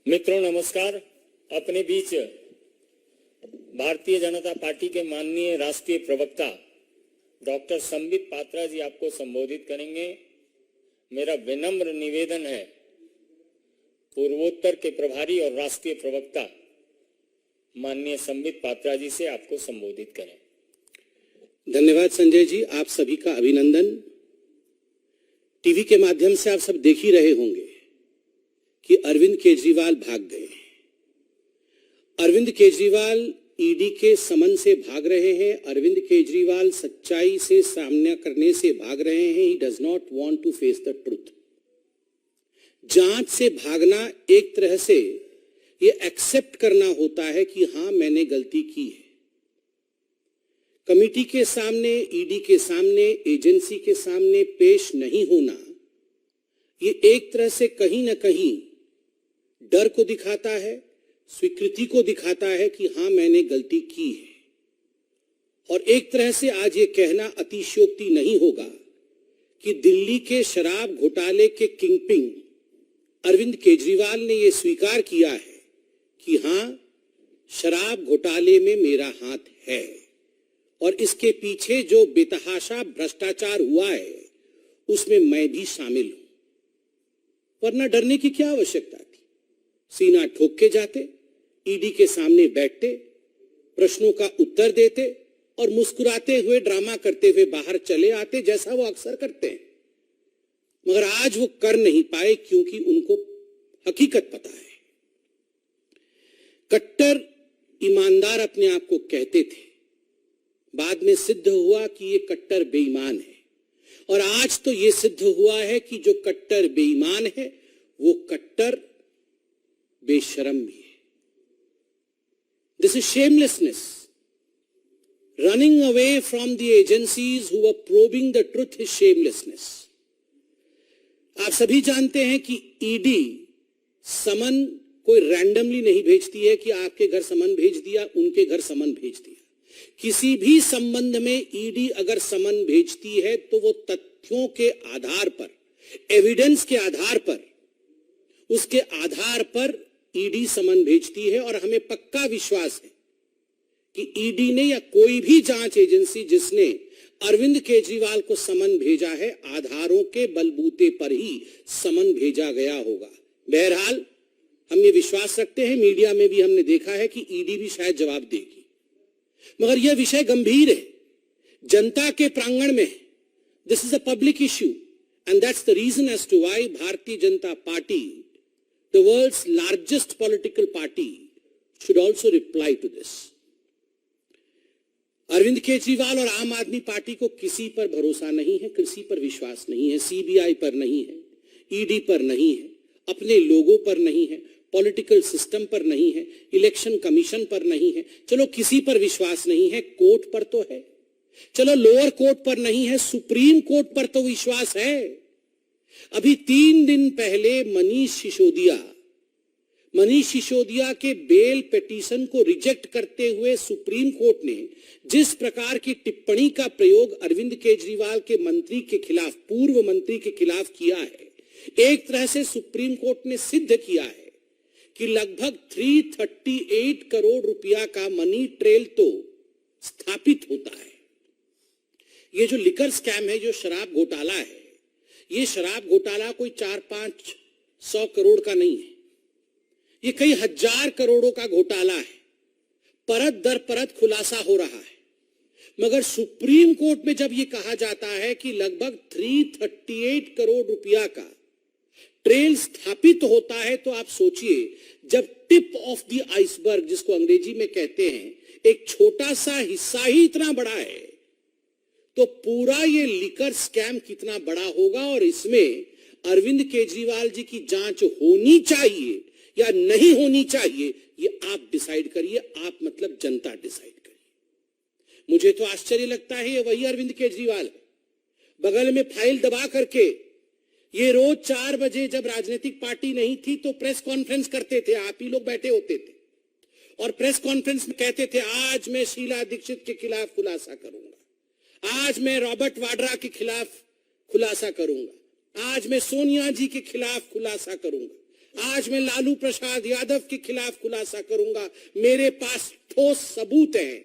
मित्रों नमस्कार। अपने बीच भारतीय जनता पार्टी के माननीय राष्ट्रीय प्रवक्ता डॉक्टर संबित पात्रा जी आपको संबोधित करेंगे। मेरा विनम्र निवेदन है पूर्वोत्तर के प्रभारी और राष्ट्रीय प्रवक्ता माननीय संबित पात्रा जी से आपको संबोधित करें। धन्यवाद संजय जी, आप सभी का अभिनंदन। टीवी के माध्यम से आप सब देख ही रहे होंगे कि अरविंद केजरीवाल भाग गए। अरविंद केजरीवाल ईडी के समन से भाग रहे हैं। अरविंद केजरीवाल सच्चाई से सामना करने से भाग रहे हैं। He does not want to face the truth. जांच से भागना एक तरह से ये एक्सेप्ट करना होता है कि हां मैंने गलती की है। कमिटी के सामने, ईडी के सामने, एजेंसी के सामने पेश नहीं होना ये एक तरह से कहीं ना कहीं डर को दिखाता है, स्वीकृति को दिखाता है कि हां मैंने गलती की है। और एक तरह से आज ये कहना अतिशयोक्ति नहीं होगा कि दिल्ली के शराब घोटाले के किंगपिन अरविंद केजरीवाल ने ये स्वीकार किया है कि हां शराब घोटाले में मेरा हाथ है और इसके पीछे जो बेतहाशा भ्रष्टाचार हुआ है उसमें मैं भी शामिल हूं। वरना डरने की क्या आवश्यकता थी? सीना ठोक के जाते, ईडी के सामने बैठते, प्रश्नों का उत्तर देते और मुस्कुराते हुए, ड्रामा करते हुए बाहर चले आते, जैसा वो अक्सर करते हैं। मगर आज वो कर नहीं पाए क्योंकि उनको हकीकत पता है। कट्टर ईमानदार अपने आप को कहते थे, बाद में सिद्ध हुआ कि ये कट्टर बेईमान है। और आज तो ये सिद्ध हुआ है कि जो कट्टर बेईमान है वो कट्टर बेशरम भी है। This is shamelessness. Running away from the agencies who were probing the truth is shamelessness. आप सभी जानते हैं कि ईडी समन कोई रैंडमली नहीं भेजती है कि आपके घर समन भेज दिया, उनके घर समन भेज दिया। किसी भी संबंध में ईडी अगर समन भेजती है तो वो तथ्यों के आधार पर, एविडेंस के आधार पर, उसके आधार पर ईडी समन भेजती है। और हमें पक्का विश्वास है कि ईडी ने या कोई भी जांच एजेंसी जिसने अरविंद केजरीवाल को समन भेजा है, आधारों के बलबूते पर ही समन भेजा गया होगा। बहरहाल हम ये विश्वास रखते हैं, मीडिया में भी हमने देखा है कि ईडी भी शायद जवाब देगी। मगर यह विषय गंभीर है, जनता के प्रांगण में। This is a public issue and that's the reason as to why Bharatiya Janata Party, the world's largest political party, should also reply to this. Arvind Kejriwal और आम आदमी पार्टी को किसी पर भरोसा नहीं है, किसी पर विश्वास नहीं है। सीबीआई पर नहीं है, ईडी पर नहीं है, अपने लोगों पर नहीं है, पॉलिटिकल सिस्टम पर नहीं है, इलेक्शन कमीशन पर नहीं है। चलो किसी पर विश्वास नहीं है, कोर्ट पर तो है। चलो लोअर कोर्ट पर नहीं है, सुप्रीम कोर्ट पर तो विश्वास है। अभी 3 दिन पहले मनीष सिसोदिया के बेल पिटीशन को रिजेक्ट करते हुए सुप्रीम कोर्ट ने जिस प्रकार की टिप्पणी का प्रयोग अरविंद केजरीवाल के मंत्री के खिलाफ, पूर्व मंत्री के खिलाफ किया है, एक तरह से सुप्रीम कोर्ट ने सिद्ध किया है कि लगभग 338 करोड़ रुपया का मनी ट्रेल तो स्थापित होता है। ये जो लिकर स्कैम है, जो शराब घोटाला है, ये शराब घोटाला कोई 400-500 करोड़ का नहीं है, ये कई हजार करोड़ों का घोटाला है। परत दर परत खुलासा हो रहा है। मगर सुप्रीम कोर्ट में जब ये कहा जाता है कि लगभग 338 करोड़ रुपया का ट्रेल स्थापित होता है, तो आप सोचिए, जब टिप ऑफ द आइसबर्ग जिसको अंग्रेजी में कहते हैं, एक छोटा सा हिस्सा ही इतना बड़ा है, तो पूरा ये लिकर स्कैम कितना बड़ा होगा। और इसमें अरविंद केजरीवाल जी की जांच होनी चाहिए या नहीं होनी चाहिए, ये आप डिसाइड करिए। आप मतलब जनता डिसाइड करिए। मुझे तो आश्चर्य लगता है, ये वही अरविंद केजरीवाल है, बगल में फाइल दबा करके ये रोज 4 बजे जब राजनीतिक पार्टी नहीं थी तो प्रेस कॉन्फ्रेंस करते थे, आप ही लोग बैठे होते थे और प्रेस कॉन्फ्रेंस में कहते थे, आज मैं शीला दीक्षित के खिलाफ खुलासा करूंगा, आज मैं रॉबर्ट वाड्रा के खिलाफ खुलासा करूंगा, आज मैं सोनिया जी के खिलाफ खुलासा करूंगा, आज मैं लालू प्रसाद यादव के खिलाफ खुलासा करूंगा, मेरे पास ठोस सबूत हैं।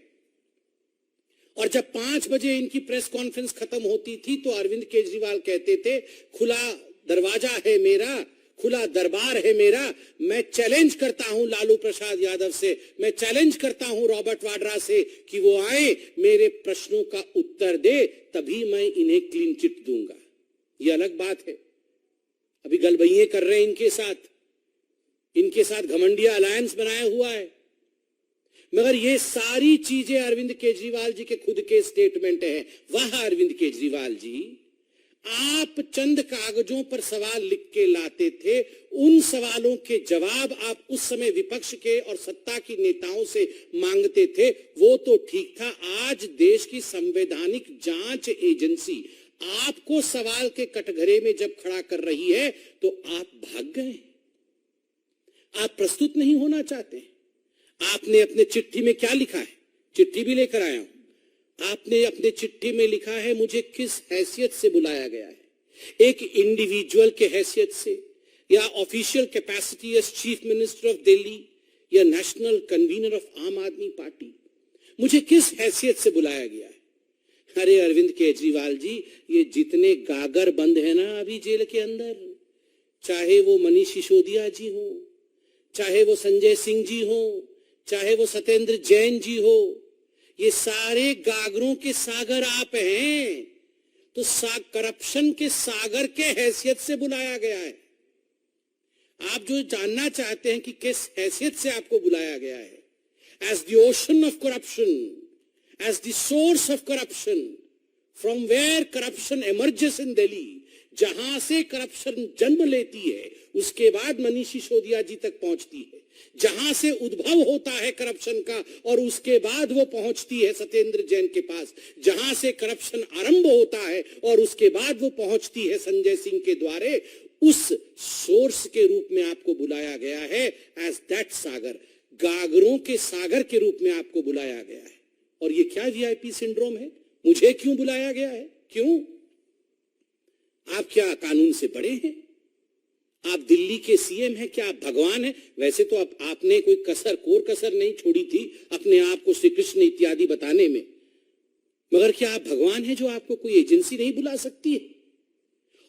और जब 5 बजे इनकी प्रेस कॉन्फ्रेंस खत्म होती थी तो अरविंद केजरीवाल कहते थे, खुला दरवाजा है मेरा, खुला दरबार है मेरा, मैं चैलेंज करता हूं लालू प्रसाद यादव से, मैं चैलेंज करता हूं रॉबर्ट वाड्रा से कि वो आए, मेरे प्रश्नों का उत्तर दे, तभी मैं इन्हें क्लीन चिट दूंगा। ये अलग बात है। अभी गलबइये कर रहे हैं इनके साथ घमंडिया अलायंस बनाया हुआ है। मगर ये सारी चीजें अरविंद केजरीवाल जी के खुद के स्टेटमेंट हैं। वाह अरविंद केजरीवाल जी, आप चंद कागजों पर सवाल लिख के लाते थे, उन सवालों के जवाब आप उस समय विपक्ष के और सत्ता की नेताओं से मांगते थे, वो तो ठीक था। आज देश की संवैधानिक जांच एजेंसी आपको सवाल के कटघरे में जब खड़ा कर रही है तो आप भाग गए, आप प्रस्तुत नहीं होना चाहते। आपने अपने चिट्ठी में क्या लिखा है, चिट्ठी भी लेकर आया हूं, आपने अपने चिट्ठी में लिखा है, मुझे किस हैसियत से बुलाया गया है, एक इंडिविजुअल के हैसियत से, या official capacity as chief minister of Delhi, या नेशनल कन्वीनर ऑफ आम आदमी पार्टी, मुझे किस हैसियत से बुलाया गया है। अरे अरविंद केजरीवाल जी, ये जितने गागर बंद है ना अभी जेल के अंदर, चाहे वो मनीष सिसोदिया जी हो, चाहे वो संजय सिंह जी हो, चाहे वो सत्येंद्र जैन जी हो, ये सारे गागरों के सागर आप हैं। तो करप्शन के सागर के हैसियत से बुलाया गया है। आप जो जानना चाहते हैं कि किस हैसियत से आपको बुलाया गया है, as the ocean of corruption, as the source of corruption, from where corruption emerges in Delhi, जहां से करप्शन जन्म लेती है उसके बाद मनीष सिसोदिया जी तक पहुंचती है, जहां से उद्भव होता है करप्शन का और उसके बाद वो पहुंचती है सत्येंद्र जैन के पास, जहां से करप्शन आरंभ होता है और उसके बाद वो पहुंचती है संजय सिंह के द्वारे, उस सोर्स के रूप में आपको बुलाया गया है, एज दैट सागर, गागरों के सागर के रूप में आपको बुलाया गया है। और ये क्या वीआईपी सिंड्रोम है, मुझे क्यों बुलाया गया है, क्यों? आप क्या कानून से बड़े हैं? आप दिल्ली के सीएम हैं, क्या आप भगवान हैं? वैसे तो आपने कोई कोर कसर नहीं छोड़ी थी अपने आप को श्री कृष्ण इत्यादि बताने में, मगर क्या आप भगवान हैं जो आपको कोई एजेंसी नहीं बुला सकती है?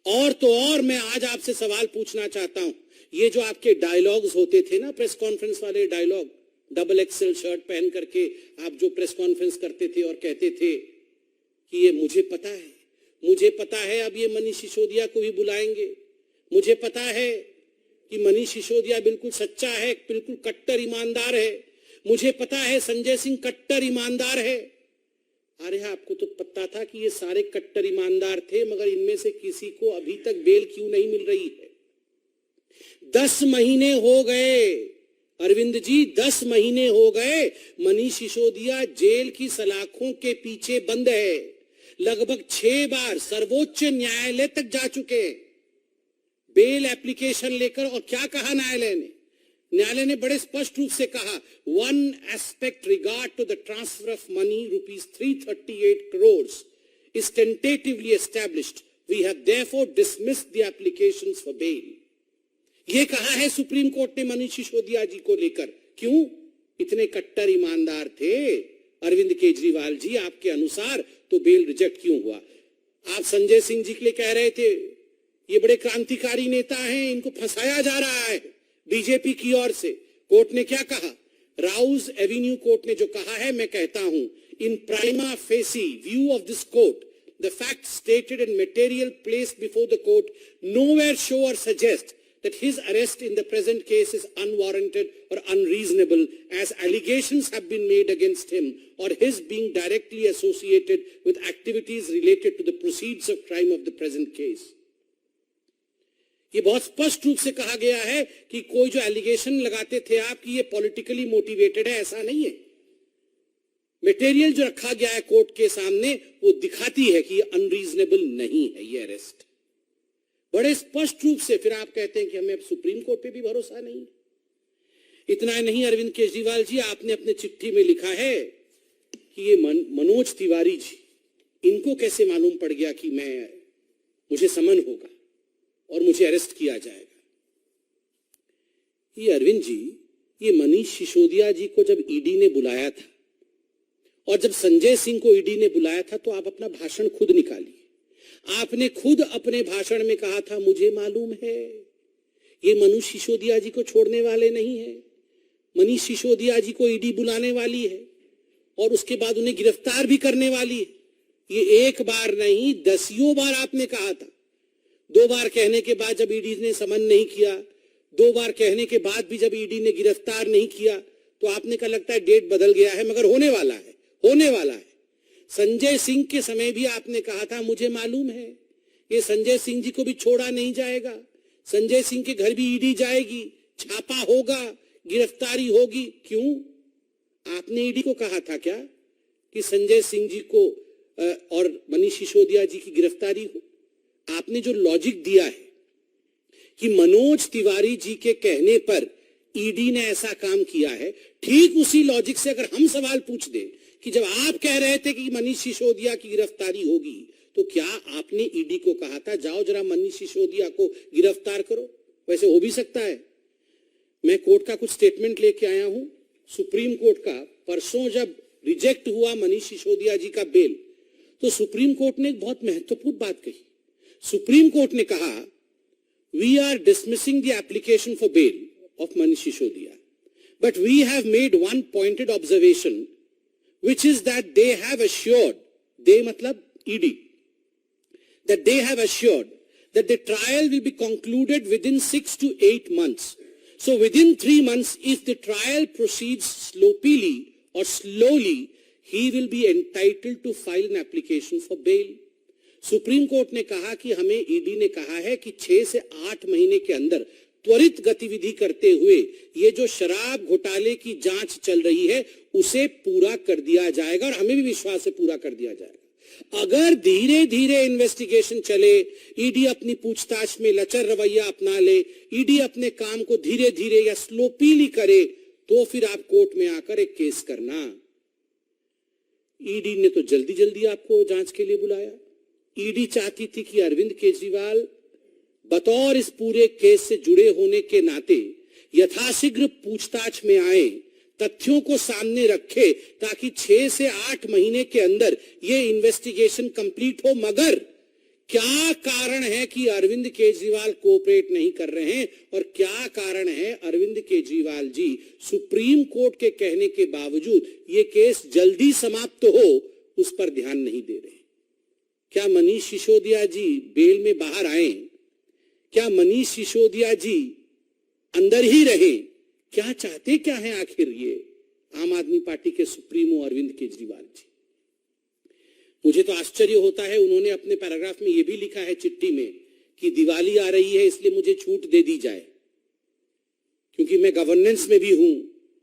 और तो और मैं आज आपसे सवाल पूछना चाहता हूं, ये जो आपके डायलॉग्स होते थे ना, प्रेस कॉन्फ्रेंस वाले डायलॉग, डबल एक्सेल शर्ट पहन करके आप जो प्रेस कॉन्फ्रेंस करते थे और कहते थे कि ये मुझे पता है अब ये मनीष सिसोदिया को भी बुलाएंगे, मुझे पता है कि मनीष सिसोदिया बिल्कुल सच्चा है, बिल्कुल कट्टर ईमानदार है, मुझे पता है संजय सिंह कट्टर ईमानदार है। अरे आपको तो पता था कि ये सारे कट्टर ईमानदार थे, मगर इनमें से किसी को अभी तक बेल क्यों नहीं मिल रही है? 10 महीने हो गए अरविंद जी, 10 महीने हो गए मनीष सिसोदिया जेल की सलाखों के पीछे बंद है। लगभग 6 बार सर्वोच्च न्यायालय तक जा चुके बेल एप्लीकेशन लेकर। और क्या कहा न्यायालय ने बड़े स्पष्ट रूप से कहा, one aspect regard to the transfer of money ₹338 crores is tentatively established. We have therefore dismissed the applications for bail. ये कहा है सुप्रीम कोर्ट ने मनीष सिसोदिया जी को लेकर। क्यों? इतने कट्टर ईमानदार थे अरविंद केजरीवाल जी आपके अनुसार, तो बेल रिजेक्ट क्यों हुआ? आप संजय सिंह जी के लिए कह रहे थे ये बड़े क्रांतिकारी नेता हैं, इनको फंसाया जा रहा है बीजेपी की ओर से। कोर्ट ने क्या कहा? राउज एवेन्यू कोर्ट ने जो कहा है, मैं कहता हूं, in prima facie view of this court, the facts stated and material placed before the court nowhere show or suggest that his arrest in the present case is unwarranted or unreasonable, as allegations have been made against him, or his being directly associated with activities related to the proceeds of crime of the present case. ये बहुत स्पष्ट रूप से कहा गया है कि कोई जो एलिगेशन लगाते थे आप कि ये पॉलिटिकली मोटिवेटेड है, ऐसा नहीं है। मटेरियल जो रखा गया है कोर्ट के सामने वो दिखाती है कि ये अनरीजनेबल नहीं है ये अरेस्ट, बड़े स्पष्ट रूप से। फिर आप कहते हैं कि हमें अब सुप्रीम कोर्ट पे भी भरोसा नहीं। इतना नहीं अरविंद केजरीवाल जी, आपने अपने चिट्ठी में लिखा है कि ये मनोज तिवारी जी, इनको कैसे मालूम पड़ गया कि मुझे समन होगा और मुझे अरेस्ट किया जाएगा। ये अरविंद जी, ये मनीष सिसोदिया जी को जब ईडी ने बुलाया था और जब संजय सिंह को ईडी ने बुलाया था तो आप अपना भाषण खुद निकालिए। आपने खुद अपने भाषण में कहा था, मुझे मालूम है ये मनीष सिसोदिया जी को छोड़ने वाले नहीं है, मनीष सिसोदिया जी को ईडी बुलाने वाली है और उसके बाद उन्हें गिरफ्तार भी करने वाली है। ये एक बार नहीं, दसियों बार आपने कहा था। 2 बार कहने के बाद जब ईडी ने समन नहीं किया, 2 बार कहने के बाद भी जब ईडी ने गिरफ्तार नहीं किया तो आपने कहा लगता है डेट बदल गया है, मगर होने वाला है, होने वाला है। संजय सिंह के समय भी आपने कहा था, मुझे मालूम है ये संजय सिंह जी को भी छोड़ा नहीं जाएगा, संजय सिंह के घर भी ईडी जाएगी, छापा होगा, गिरफ्तारी होगी। क्यों? आपने ईडी को कहा था क्या कि संजय सिंह जी को और मनीष सिसोदिया जी की गिरफ्तारी हो? आपने जो लॉजिक दिया है कि मनोज तिवारी जी के कहने पर ईडी ने ऐसा काम किया है, ठीक उसी लॉजिक से अगर हम सवाल पूछ दें कि जब आप कह रहे थे कि मनीष सिसोदिया की गिरफ्तारी होगी तो क्या आपने ईडी को कहा था जाओ जरा मनीष सिसोदिया को गिरफ्तार करो? वैसे हो भी सकता है। मैं कोर्ट का कुछ स्टेटमेंट लेके आया हूं, सुप्रीम कोर्ट का। परसों जब रिजेक्ट हुआ मनीष सिसोदिया जी का बेल, तो सुप्रीम कोर्ट ने एक बहुत महत्वपूर्ण बात कही। सुप्रीम कोर्ट ने कहा, we are dismissing the application for bail of Manish Sisodia, but we have made one pointed observation which is that they have assured, they matlab ED, that they have assured that the trial will be concluded within 6 to 8 months. So within 3 months, if the trial proceeds sloppily or slowly, he will be entitled to file an application for bail. Supreme court ने कहा कि हमें ED ने कहा है कि 6 से 8 महीने के अंदर त्वरित गतिविधि करते हुए ये जो शराब घोटाले की जांच चल रही है उसे पूरा कर दिया जाएगा और हमें भी विश्वास है पूरा कर दिया जाएगा। अगर धीरे धीरे इन्वेस्टिगेशन चले, ईडी अपनी पूछताछ में लचर रवैया अपना ले, ईडी अपने काम को धीरे धीरे या स्लोपीली करे, तो फिर आप कोर्ट में आकर एक केस करना। ईडी ने तो जल्दी जल्दी आपको जांच के लिए बुलाया। ईडी चाहती थी कि अरविंद केजरीवाल बतौर इस पूरे केस से जुड़े होने के नाते यथाशीघ्र पूछताछ में आए, तथ्यों को सामने रखे, ताकि 6 से 8 महीने के अंदर ये इन्वेस्टिगेशन कंप्लीट हो। मगर क्या कारण है कि अरविंद केजरीवाल कोऑपरेट नहीं कर रहे हैं और क्या कारण है अरविंद केजरीवाल जी सुप्रीम कोर्ट के कहने के बावजूद ये केस जल्दी समाप्त हो उस पर ध्यान नहीं दे रहे? क्या मनीष सिसोदिया जी बेल में बाहर आए? क्या मनीष सिसोदिया जी अंदर ही रहे? क्या चाहते क्या है आखिर ये आम आदमी पार्टी के सुप्रीमो अरविंद केजरीवाल जी? मुझे तो आश्चर्य होता है, उन्होंने अपने पैराग्राफ में ये भी लिखा है चिट्ठी में कि दिवाली आ रही है इसलिए मुझे छूट दे दी जाए, क्योंकि मैं गवर्नेंस में भी हूं,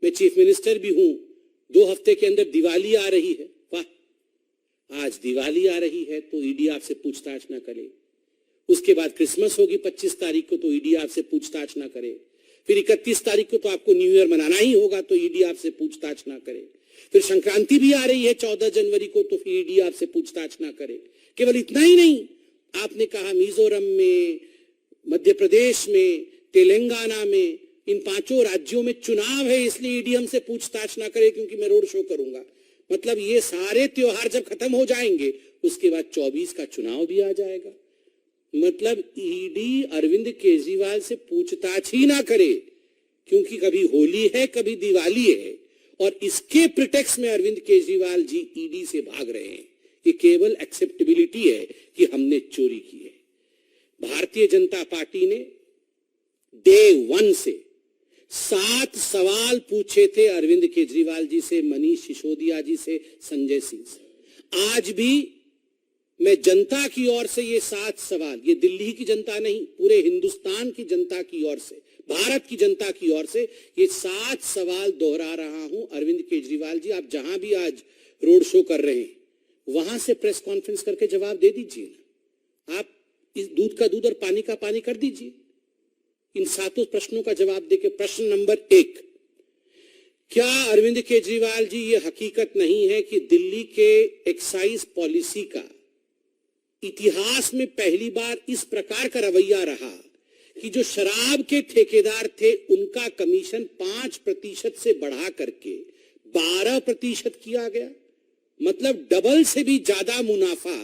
मैं चीफ मिनिस्टर भी हूं, 2 हफ्ते के अंदर दिवाली आ रही है। वाह, आज दिवाली आ रही है तो ईडी आपसे पूछताछ ना करे, उसके बाद क्रिसमस होगी 25 तारीख को तो ईडी आपसे पूछताछ ना करे, फिर 31 तारीख को तो आपको न्यू ईयर मनाना ही होगा तो ईडी आपसे पूछताछ ना करे, फिर संक्रांति भी आ रही है 14 जनवरी को तो फिर ईडी आपसे पूछताछ ना करे। केवल इतना ही नहीं, आपने कहा मिजोरम में, मध्य प्रदेश में, तेलंगाना में, इन 5 राज्यों में चुनाव है इसलिए ईडी हमसे पूछताछ ना करे क्योंकि मैं रोड शो करूंगा। मतलब ये सारे त्योहार जब खत्म हो जाएंगे उसके बाद 24 का चुनाव भी आ जाएगा। मतलब ईडी अरविंद केजरीवाल से पूछताछ ही ना करे, क्योंकि कभी होली है कभी दिवाली है और इसके प्रिटेक्स्ट में अरविंद केजरीवाल जी ईडी से भाग रहे हैं। ये केवल एक्सेप्टेबिलिटी है कि हमने चोरी की है। भारतीय जनता पार्टी ने डे 1 से 7 सवाल पूछे थे अरविंद केजरीवाल जी से, मनीष सिसोदिया जी से, संजय सिंह से। आज भी मैं जनता की ओर से ये 7 सवाल, ये दिल्ली की जनता नहीं, पूरे हिंदुस्तान की जनता की ओर से, भारत की जनता की ओर से ये 7 सवाल दोहरा रहा हूं। अरविंद केजरीवाल जी, आप जहां भी आज रोड शो कर रहे हैं वहां से प्रेस कॉन्फ्रेंस करके जवाब दे दीजिए। आप इस दूध का दूध और पानी का पानी कर दीजिए। इन 7 प्रश्नों का जवाब देके, प्रश्न नंबर 1, क्या अरविंद केजरीवाल जी ये हकीकत नहीं है कि दिल्ली के एक्साइज पॉलिसी का इतिहास में पहली बार इस प्रकार का रवैया रहा कि जो शराब के ठेकेदार थे उनका कमीशन 5% से बढ़ा करके 12% किया गया। मतलब डबल से भी ज्यादा मुनाफा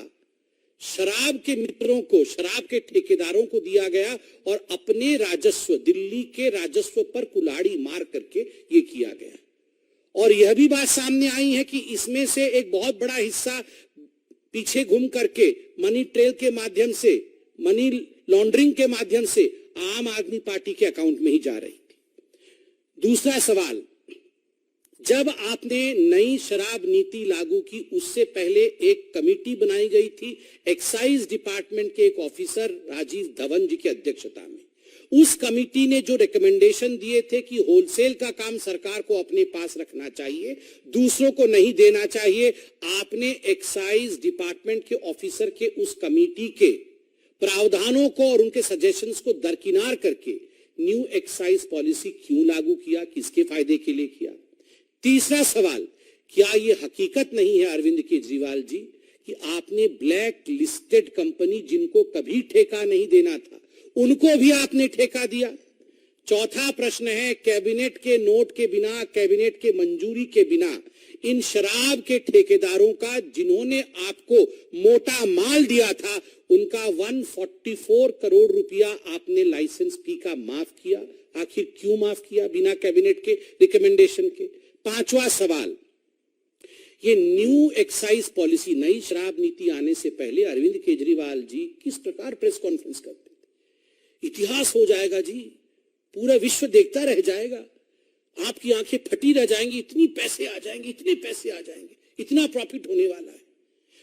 शराब के मित्रों को, शराब के ठेकेदारों को दिया गया और अपने राजस्व, दिल्ली के राजस्व पर कुल्हाड़ी मार करके ये किया गया। और यह भी बात सामने आई है कि इसमें से एक बहुत बड़ा हिस्सा पीछे घूम करके मनी ट्रेल के माध्यम से, मनी लॉन्ड्रिंग के माध्यम से आम आदमी पार्टी के अकाउंट में ही जा रही थी। दूसरा सवाल, जब आपने नई शराब नीति लागू की उससे पहले एक कमेटी बनाई गई थी एक्साइज डिपार्टमेंट के एक ऑफिसर राजीव धवन जी की अध्यक्षता में। उस कमेटी ने जो रिकमेंडेशन दिए थे कि होलसेल का काम सरकार को अपने पास रखना चाहिए, दूसरों को नहीं देना चाहिए, आपने एक्साइज डिपार्टमेंट के ऑफिसर के उस कमेटी के प्रावधानों को और उनके सजेशंस को दरकिनार करके न्यू एक्साइज पॉलिसी क्यों लागू किया, किसके फायदे के लिए किया? तीसरा सवाल, क्या यह हकीकत नहीं है अरविंद केजरीवाल जी कि आपने ब्लैक लिस्टेड कंपनी जिनको कभी ठेका नहीं देना था उनको भी आपने ठेका दिया? चौथा प्रश्न है, कैबिनेट के नोट के बिना, कैबिनेट के मंजूरी के बिना इन शराब के ठेकेदारों का जिन्होंने आपको मोटा माल दिया था उनका 144 करोड़ रुपया आपने लाइसेंस फी का माफ किया। आखिर क्यों माफ किया बिना कैबिनेट के रिकमेंडेशन के? पांचवा सवाल, ये न्यू एक्साइज पॉलिसी, नई शराब नीति आने से पहले अरविंद केजरीवाल जी किस प्रकार प्रेस कॉन्फ्रेंस करते थे? इतिहास हो जाएगा जी, पूरा विश्व देखता रह जाएगा, आपकी आंखें फटी रह जाएंगी, इतनी पैसे आ जाएंगे, इतने पैसे आ जाएंगे, इतना प्रॉफिट होने वाला है।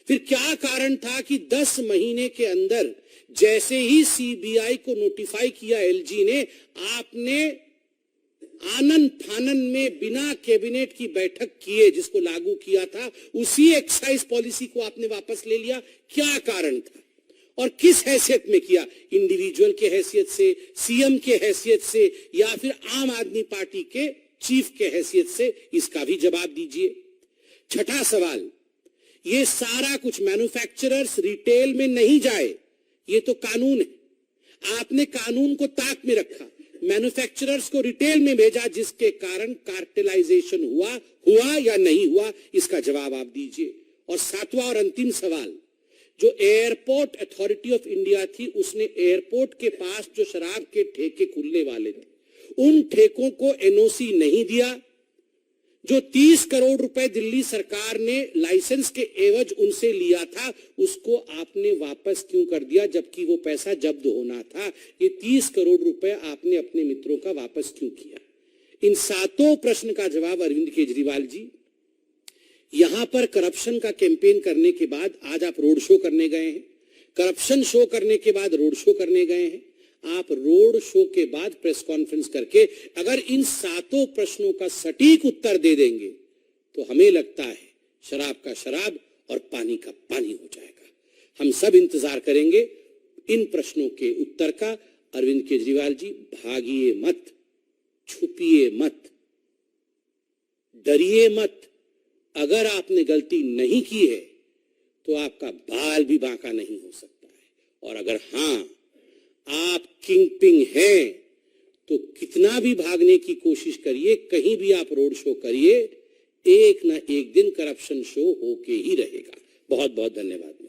फिर क्या कारण था कि 10 महीने के अंदर जैसे ही सीबीआई को नोटिफाई किया एलजी ने, आपने आनन फानन में बिना कैबिनेट की बैठक किए जिसको लागू किया था, उसी एक्साइज पॉलिसी को आपने वापस ले लिया? क्या कारण था और किस हैसियत में किया? इंडिविजुअल के हैसियत से, सीएम के हैसियत से, या फिर आम आदमी पार्टी के चीफ के हैसियत से? इसका भी जवाब दीजिए। छठा सवाल, ये सारा कुछ मैन्युफैक्चरर्स रिटेल में नहीं जाए, ये तो कानून है, आपने कानून को ताक में रखा, मैन्युफैक्चरर्स को रिटेल में भेजा, जिसके कारण कार्टेलाइजेशन हुआ या नहीं हुआ? इसका जवाब आप दीजिए। और सातवां और अंतिम सवाल, जो एयरपोर्ट अथॉरिटी ऑफ इंडिया थी उसने एयरपोर्ट के पास जो शराब के ठेके खुलने वाले थे उन ठेकों को एनओसी नहीं दिया। जो 30 करोड़ रुपए दिल्ली सरकार ने लाइसेंस के एवज उनसे लिया था उसको आपने वापस क्यों कर दिया, जबकि वो पैसा जब्त होना था? ये 30 करोड़ रुपए आपने अपने मित्रों का वापस क्यों किया? इन सातों प्रश्न का जवाब अरविंद केजरीवाल जी, यहां पर करप्शन का कैंपेन करने के बाद आज आप रोड शो करने गए हैं, करप्शन शो करने के बाद रोड शो करने गए हैं। आप रोड शो के बाद प्रेस कॉन्फ्रेंस करके अगर इन सातों प्रश्नों का सटीक उत्तर दे देंगे तो हमें लगता है शराब का शराब और पानी का पानी हो जाएगा। हम सब इंतजार करेंगे इन प्रश्नों के उत्तर का। अरविंद केजरीवाल जी, भागिए मत, छुपिए मत, डरिए मत। अगर आपने गलती नहीं की है तो आपका बाल भी बांका नहीं हो सकता है, और अगर हाँ आप किंग पिंग हैं तो कितना भी भागने की कोशिश करिए, कहीं भी आप रोड शो करिए, एक ना एक दिन करप्शन शो होके ही रहेगा। बहुत बहुत धन्यवाद।